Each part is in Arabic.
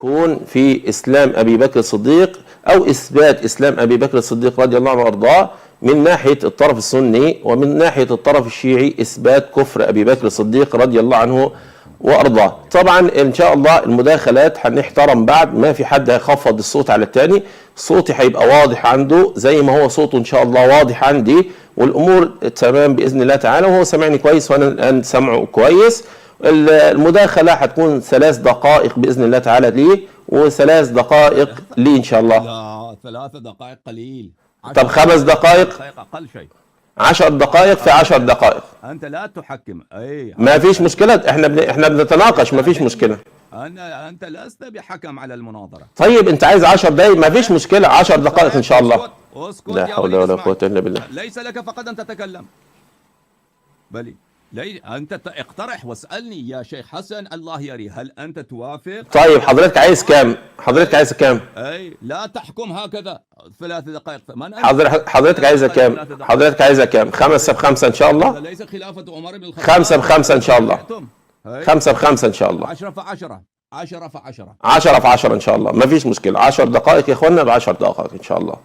يكون في إسلام أبي بكر الصديق أو إثبات إسلام أبي بكر الصديق رضي الله عنه وأرضاه من ناحية الطرف السني، ومن ناحية الطرف الشيعي إثبات كفر أبي بكر الصديق رضي الله عنه وأرضاه. طبعا إن شاء الله المداخلات هنحترم بعد، ما في حد هيخفض الصوت على التاني، صوتي هيبقى واضح عنده زي ما هو صوته إن شاء الله واضح عندي، والأمور تمام بإذن الله تعالى، وهو سمعني كويس وأنا الآن سمعه كويس. المداخلة هتكون 3 دقائق بإذن الله تعالى لي، و3 دقائق لي إن شاء الله. لا 3 دقائق قليل. طب 5 دقائق؟ أقل شيء. 10 دقائق في 10 دقائق. أنت لا تحكم. أي ما فيش مشكلة، احنا بنتناقش، ما فيش مشكلة. أنت لست بحكم على المناظرة. طيب أنت عايز 10 دقائق، ما فيش مشكلة، 10 دقائق إن شاء الله. اسكت لا يا حول ولي ولا إسماعيل. قوة إلا بالله. ليس لك فقط أن تتكلم، بل أنت اقترح واسألني يا شيخ حسن الله يري، هل أنت توافق؟ طيب حضرتك عايز كام؟ حضرتك عايز كام؟ أي لا تحكم هكذا 3 دقائق. حضرتك عايزة كام؟ حضرتك عايزة كام؟ 5 ب5 إن شاء الله؟ هذا ليس خلافة عمر بن الخطاب. 5 ب5 إن شاء الله. 5 ب5 إن شاء الله. 10 ف10. 10 ف10. 10 ف10 إن شاء الله، ما فيش مشكلة. 10 دقائق يا إخوانا، ب10 دقائق إن شاء الله.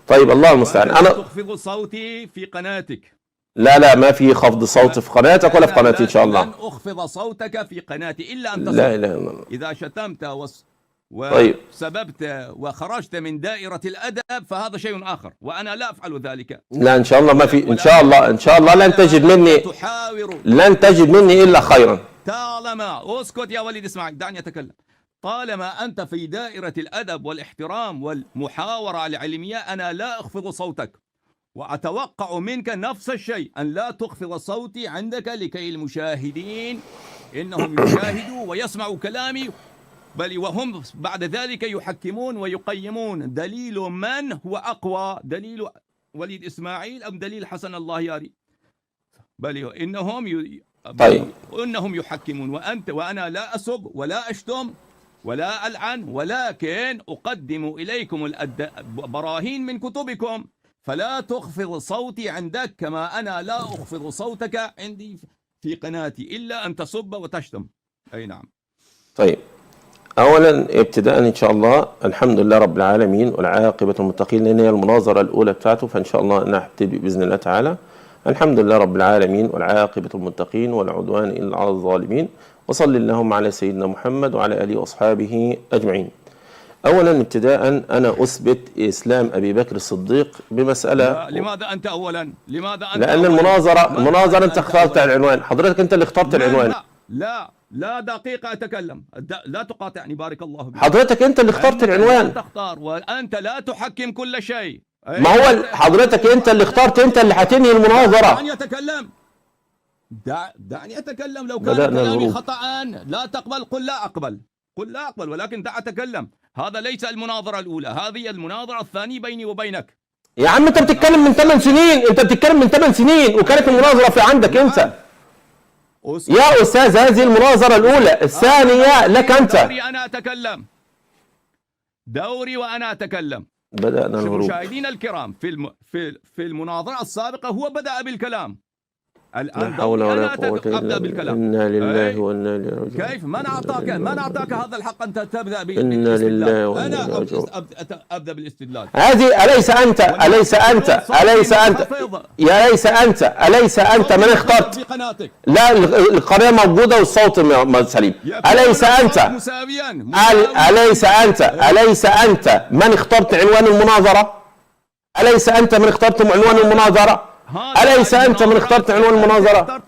طيب الله المستعان. أنا تخفض صوتي في قناتك. لا ما في خفض صوت في قناتك ولا في قناتي إن شاء الله. لن أخفض صوتك في قناتي إلا أن تصب. لا إله إلا الله. إذا شتمت طيب. وسببت وخرجت من دائرة الأدب فهذا شيء آخر، وأنا لا أفعل ذلك. لا إن شاء الله ما في، إن شاء الله لن تجد مني إلا خيرا. طالما اسكت يا وليد اسماعيل، دعني أتكلم. طالما أنت في دائرة الأدب والاحترام والمحاورة العلمية أنا لا أخفض صوتك، وأتوقع منك نفس الشيء، أن لا تخفض صوتي عندك لكي المشاهدين إنهم يشاهدوا ويسمعوا كلامي، بل وهم بعد ذلك يحكمون ويقيمون دليل من هو أقوى، دليل وليد إسماعيل أم دليل حسن الله ياري، بل إنهم يحكمون. وأنا لا أسب ولا أشتم ولا ألعن، ولكن أقدم إليكم براهين من كتبكم، فلا تخفض صوتي عندك كما أنا لا أخفض صوتك عندي في قناتي إلا أن تسب وتشتم. أي نعم. طيب أولا ابتداء إن شاء الله الحمد لله رب العالمين والعاقبة المتقين، لأن هي المناظرة الأولى بتاعته، فإن شاء الله نبتدي بإذن الله تعالى. الحمد لله رب العالمين والعاقبة المتقين والعدوان إلا على الظالمين، وصل اللهم على سيدنا محمد وعلى آله وأصحابه أجمعين. أولا ابتداء أنا أثبت إسلام أبي بكر الصديق بمسألة. لماذا أنت أولا؟ لماذا أنت؟ لأن المناظرة أنت اخترت العنوان، حضرتك أنت اللي اخترت العنوان. لا دقيقة أتكلم، لا تقاطعني بارك الله بك. حضرتك أنت اللي اخترت العنوان. لا تختار، وأنت لا تحكم كل شيء. ما هو حضرتك أنت اللي اخترت، أنت اللي هتنهي المناظرة. دعني أتكلم. دعني أتكلم. لو كان كلامي خطأ لا تقبل قل لا أقبل، ولكن دع أتكلم. هذا ليس المناظرة الأولى، هذه المناظرة الثانية بيني وبينك. يا عم أنت بتتكلم من 8 سنين، أنت بتتكلم من 8 سنين وكانت المناظرة في عندك أنت. يا أستاذ هذه المناظرة الأولى، الثانية لك أنت. دوري وأنا أتكلم. بدأنا الهروب. مشاهدينا الكرام، في المناظرة السابقة هو بدأ بالكلام. لا حول ولا قوة إلا بالله. إنا لله وإنا إليه راجعون. كيف؟ من أعطاك هذا الحق أن تبدأ إنا لله وإنا إليه راجعون. أنا أبدأ بالاستدلال. هذه أليس أنت من اخترت؟ لا القناة موجودة والصوت سليم. أليس أنت من اخترت عنوان المناظرة؟ أليس أنت من اخترت عنوان المناظرة؟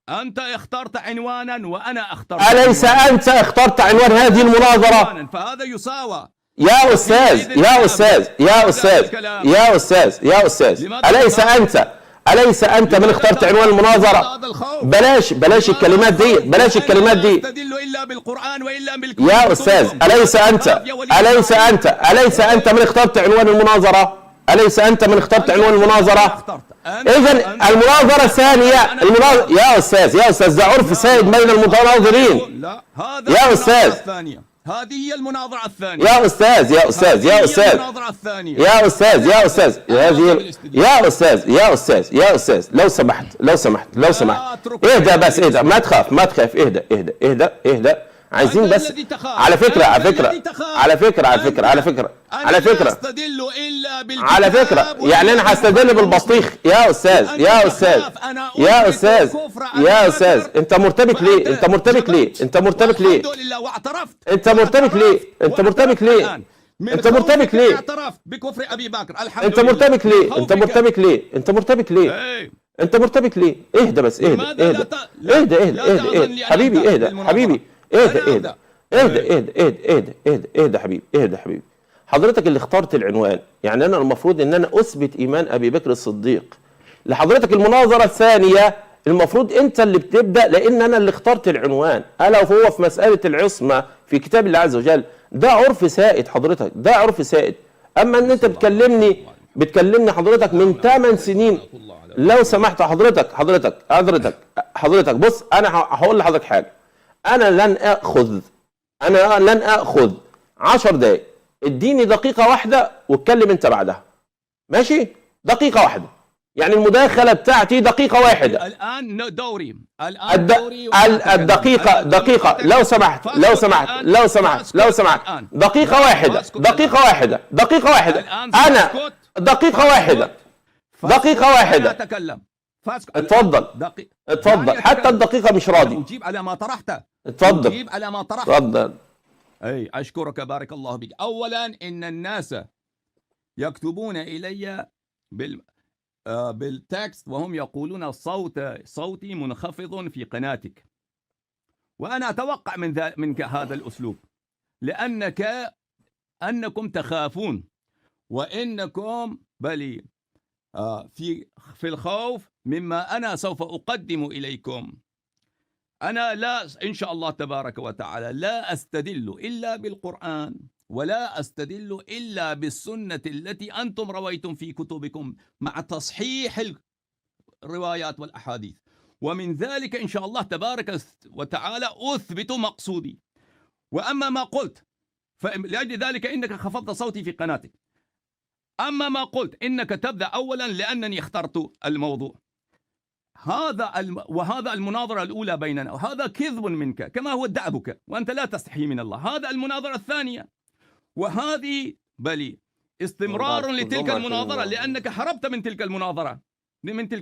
أنت اخترت عنوانا وأنا اخترت. أليس أنت اخترت عنوان هذه المناظرة؟ فهذا يساوى. يا أستاذ أليس أنت من اخترت عنوان المناظرة؟ بلاش الكلمات دي. تدل إلا بالقرآن وإلا بالكتب. يا أستاذ أليس أنت من اخترت عنوان المناظرة؟ إذن المناظرة الثانية يا أستاذ ده عرف سائد بين المتناظرين. يا أستاذ هذه هي المناظرة الثانية. يا أستاذ لو سمحت اهدى بس، ما تخاف، اهدى. عايزين أنت بس الذي تخاف. على فكره على أنت فكره الذي تخاف. على فكره على فكره على فكره أنا على لا فكره أستدل إلا بالكتاب على فكره يعني انا هستدل بالبطيخ يا استاذ يا استاذ يا استاذ يا استاذ انت مرتبك ليه؟ انت مرتبك ليه؟ انت مرتبك ليه؟ الحمد لله واعترفت. انت مرتبك ليه؟ انت مرتبك ليه؟ انت مرتبك ليه؟ اعترفت بكفر ابي بكر. الحمد انت لله. مرتبك ليه؟ انت مرتبك ليه؟ انت مرتبك ليه؟ إيه. انت مرتبك ليه؟ اهدى بس، اهدى لماذا اهدى لا اهدى اهدى لا اهدى تأذن اهدى لي أن حبيبي، أبدأ اهدى بالمناظرة؟ حبيبي، اهدى أنا اهدى أبدأ. اهدى اهدى اهدى اهدى اهدى حبيبي، اهدى حبيبي. حضرتك اللي اخترت العنوان، يعني انا المفروض ان انا اثبت ايمان ابي بكر الصديق. لحضرتك المناظره الثانيه المفروض انت اللي بتبدا، لان انا اللي اخترت العنوان، الا وهو في مساله العصمه في كتاب الله عز وجل. ده عرف سائد حضرتك، ده عرف سائد. اما ان انت بتكلمني حضرتك من 8 سنين. لو سمحت حضرتك بص، انا هقول لحضرتك حاجه. انا لن اخذ 10 دقائق. اديني دقيقه واحده واتكلم انت بعدها، ماشي؟ دقيقه واحده، يعني المداخله بتاعتي دقيقه واحده. الان دوري دقيقه لو سمحت دقيقه واحده انا دقيقه واحده اتكلم. اتفضل حتى الدقيقه مش راضي. اجيب على ما طرحته. اتفضل. اي اشكرك بارك الله بك. اولا ان الناس يكتبون الي بالتكست وهم يقولون صوتي منخفض في قناتك، وانا اتوقع منك هذا الاسلوب، انكم تخافون، وانكم بل في الخوف مما انا سوف اقدم اليكم. أنا لا إن شاء الله تبارك وتعالى لا أستدل إلا بالقرآن، ولا أستدل إلا بالسنة التي أنتم رويتم في كتبكم مع تصحيح الروايات والأحاديث، ومن ذلك إن شاء الله تبارك وتعالى أثبت مقصودي. وأما ما قلت فلأجل ذلك إنك خفضت صوتي في قناتك. أما ما قلت إنك تبدأ أولا لأنني اخترت الموضوع، وهذا المناظرة الأولى بيننا، وهذا كذب منك كما هو دعبك، وأنت لا تستحي من الله. هذا المناظرة الثانية، وهذه بل استمرار لتلك المناظرة، لأنك هربت من تلك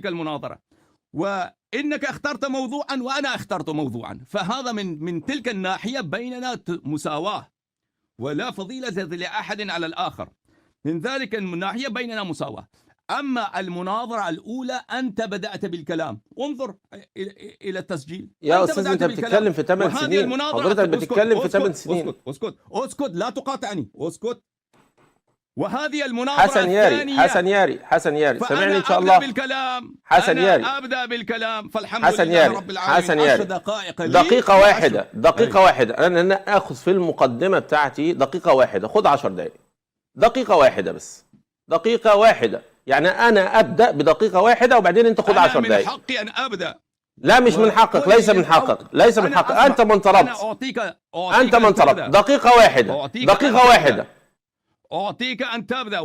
المناظرة، وإنك اخترت موضوعا وأنا اخترت موضوعا، فهذا من تلك الناحية بيننا مساواة، ولا فضيلة لأحد على الآخر. من ذلك الناحية بيننا مساواة. أما المناظرة الأولى أنت بدأت بالكلام، انظر إلى التسجيل يا أستاذ. أنت بتتكلم في 8 سنين، حضرتك بتتكلم في 8 سنين. اسكت لا تقاطعني، اسكت. وهذه المناظرة الثانية. حسن ياري سمعني إن شاء الله. أبدأ بالكلام فالحمد لله رب العالمين. حسن ياري دقيقة واحدة أنا أخذ في المقدمة بتاعتي دقيقة واحدة، خذ 10 دقائق، دقيقة واحدة بس، دقيقة واحدة، يعني أنا أبدأ بدقيقة واحدة وبعدين أنت خذ 10 دقائق. من حقي أن أبدأ. لا مش من حقك، ليس من حقك، أنت من طلبت. أنت من طلبت دقيقة واحدة. أعطيك أن تبدأ،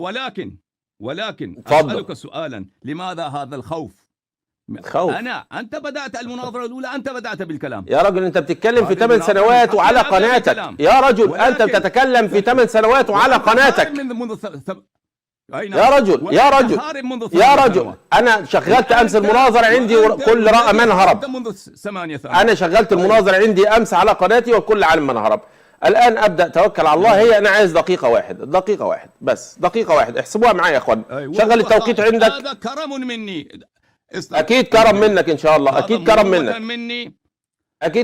ولكن أسألك سؤالا، لماذا هذا الخوف؟ أنت بدأت المناظرة الأولى، أنت بدأت بالكلام يا رجل. أنت بتتكلم في 8 سنوات وعلى قناتك يا رجل. أنت بتتكلم في 8 سنوات وعلى قناتك يا رجل. أنا شغلت أمس المناظرة عندي وكل من هرب. أنا شغلت المناظرة عندي أمس على قناتي وكل عالم من هرب. الآن أبدأ توكل على الله. هي أنا عايز دقيقة واحدة بس، دقيقة واحدة. احسبوها معايا يا أخوان. شغل التوقيت عندك. هذا كرم مني. أكيد كرم منك إن شاء الله. أكيد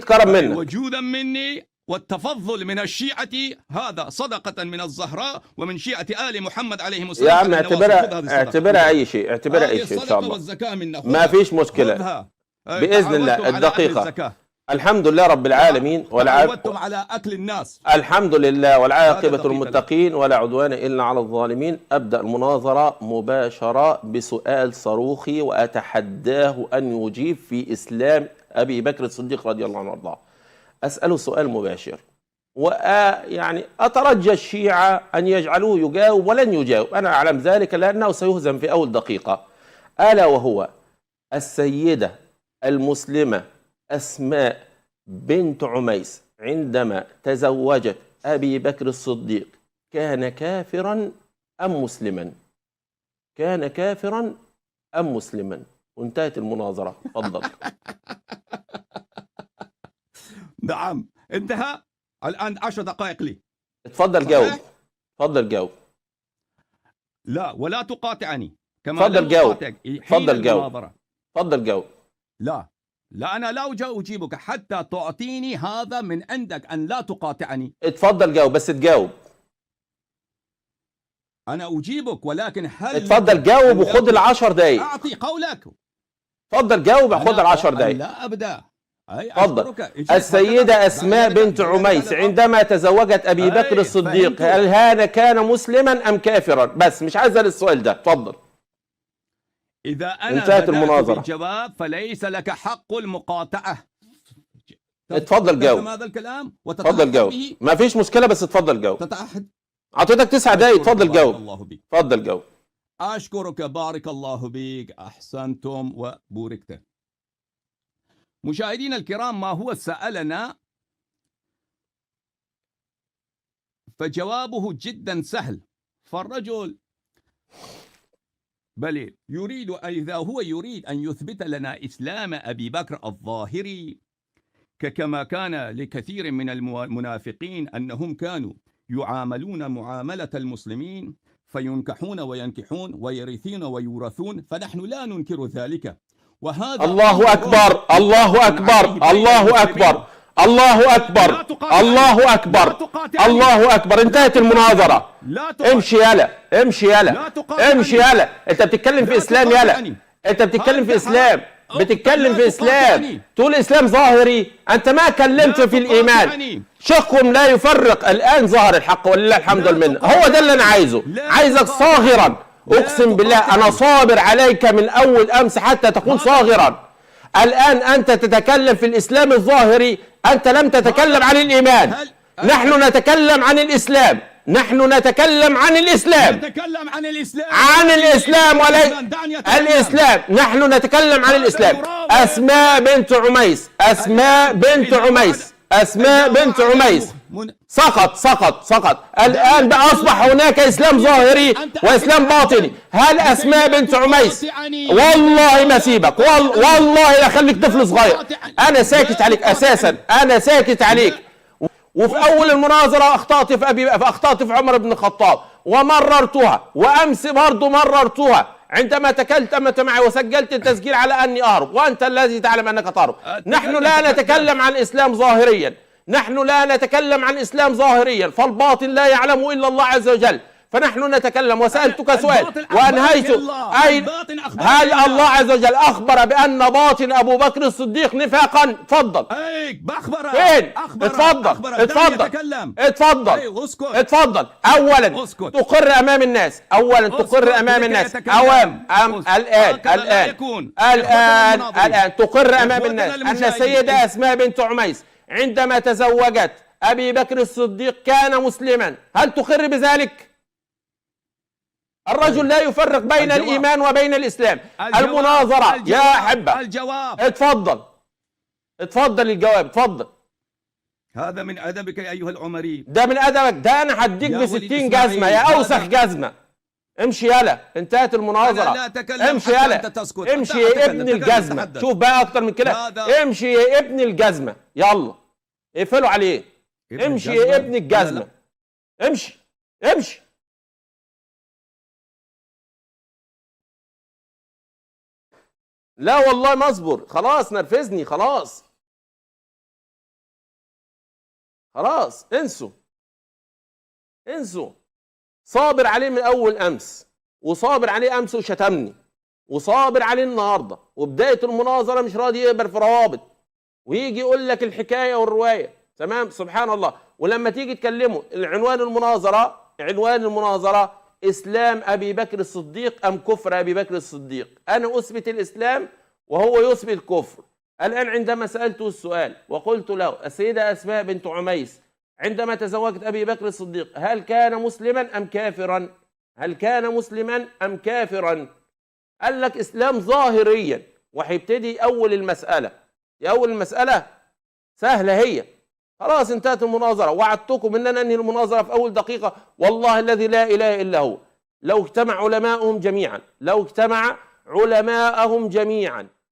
كرم منك. وجودا مني والتفضل من الشيعة، هذا صدقة من الزهراء ومن شيعة آل محمد عليهم السلام. يا عم اعتبرها أي شيء، إن شاء الله. ما فيش مشكلة بإذن الله. الدقيقة. الحمد لله رب العالمين، تعودتم على أكل الناس. الحمد لله والعاقبة للمتقين ولا عدوان إلا على الظالمين. أبدأ المناظرة مباشرة بسؤال صاروخي، وأتحداه أن يجيب في إسلام أبي بكر الصديق رضي الله عنه وارضاه. أسأله سؤال مباشر، ويعني أترجى الشيعة أن يجعلوه يجاوب، ولن يجاوب، أنا أعلم ذلك لأنه سيهزم في أول دقيقة. ألا وهو السيدة المسلمة أسماء بنت عميس عندما تزوجت أبي بكر الصديق كان كافرا أم مسلما؟ كان كافرا أم مسلما؟ وانتهت المناظرة. تفضل. نعم، انتهى. الآن 10 دقائق لي. اتفضل جاوب. اتفضل جاوب. لا، ولا تقاطعني كما اتفضل لم جاوب. أقاطعك حين اتفضل جاوب. المناظرة. اتفضل جاوب. لا، أنا لا أجيبك حتى تعطيني هذا من عندك أن لا تقاطعني. اتفضل جاوب، بس تجاوب. أنا أجيبك، ولكن هل اتفضل جاوب وخد ال10 دقايق. أعطي قولك. اتفضل جاوب وخد ال10 دقايق. لا أبدا. تفضل. السيدة أسماء بنت عميس عندما تزوجت أبي بكر الصديق هل كان مسلما أم كافرا؟ بس مش عايز السؤال ده. تفضل. إذا أنا انتهت بدأت المناظرة. بالجواب فليس لك حق المقاطعة. اتفضل جاوب. هذا الكلام اتفضل جاوب. ما فيش مشكلة، بس اتفضل جاوب. تتعهد. أعطيتك 9 دقايق. اتفضل جاوب. الله بك. اتفضل جاوب. أشكرك، بارك الله بك، أحسنتم وبوركت. مشاهدينا الكرام، ما هو سألنا فجوابه جدا سهل. فالرجل بل يريد، إذا هو يريد أن يثبت لنا إسلام أبي بكر الظاهري كما كان لكثير من المنافقين أنهم كانوا يعاملون معاملة المسلمين فينكحون وينكحون ويرثون ويورثون، فنحن لا ننكر ذلك. وهذا الله أكبر. الله أكبر. الله أكبر. الله أكبر. الله أكبر. الله أكبر. انتهت المناظرة. امشي يلا. امشي يلا. امشي يلا. انت بتتكلم في إسلام يلا. انت بتتكلم في إسلام. بتتكلم في إسلام. تقول إسلام ظاهري. أنت ما كلمت في الإيمان. شيخكم لا يفرق. الآن ظهر الحق ولله الحمد والمنة. هو ده اللي أنا عايزه. عايزك صاغرا. أقسم بالله أنا صابر عليك من أول أمس حتى تكون صاغرا. الآن أنت تتكلم في الإسلام الظاهري. أنت لم تتكلم عن الإيمان. نحن نتكلم عن الإسلام. نحن نتكلم عن الإسلام. نتكلم عن الإسلام. عن الإسلام الإسلام. نحن نتكلم عن الإسلام. أسماء بنت عميس. أسماء بنت عميس. أسماء بنت عميس سقط. الآن بقى أصبح هناك إسلام ظاهري وإسلام باطني. هل أسماء بنت عميس؟ والله ما سيبك. والله لا خليك طفل صغير. أنا ساكت عليك أساسا. أنا ساكت عليك. وفي أول المناظرة أخطأت في عمر بن الخطاب ومررتها، وأمس برضو مررتها عندما تكلمت معي وسجلت التسجيل على أني أهرب، وأنت الذي تعلم أنك تهرب. نحن لا نتكلم عن إسلام ظاهريا. نحن لا نتكلم عن إسلام ظاهريا، فالباطن لا يعلمه إلا الله عز وجل. فنحن نتكلم. وسألتك سؤال وأنهيت. هل الله عز وجل أخبر بأن باطن أبو بكر الصديق نفاقا؟ تفضل. فين؟ اتفضل. أولا تقر أمام الناس. الآن تقر أمام الناس أن السيدة أسماء بنت عميس عندما تزوجت أبي بكر الصديق كان مسلما. هل تقر بذلك؟ الرجل لا يفرق بين الإيمان وبين الإسلام. المناظرة يا أحبة. الجواب. اتفضل الجواب. اتفضل. هذا من أدبك يا أيها العمري. ده من أدبك. ده أنا هديك ب60 جزمة يا أوسخ جزمة. امشي يلا. انتهت المناظرة. امشي يلا. امشي يا ابن الجزمة. شوف بقى أكتر من كده. امشي يا ابن الجزمة. يلا اقفلوا عليه. امشي يا ابن الجزمة. امشي. لا والله ما اصبر. خلاص نرفزني. خلاص انسوا. صابر عليه من اول امس، وصابر عليه امس وشتمني، وصابر عليه النهارده، وبدايه المناظره مش راضي يقبل في روابط، ويجي يقول لك الحكايه والروايه. تمام. سبحان الله. ولما تيجي تكلمه عنوان المناظره إسلام أبي بكر الصديق أم كفر أبي بكر الصديق. أنا أثبت الإسلام وهو يثبت الكفر. الآن عندما سألته السؤال وقلت له السيدة أسماء بنت عميس عندما تزوجت أبي بكر الصديق هل كان مسلما أم كافرا؟ قال لك إسلام ظاهريا. وهيبتدي أول المسألة سهلة هي. خلاص انتهت المناظرة. وعدتكم ان انا انهي المناظرة في اول دقيقة، والله الذي لا اله الا هو. لو اجتمع علماءهم جميعا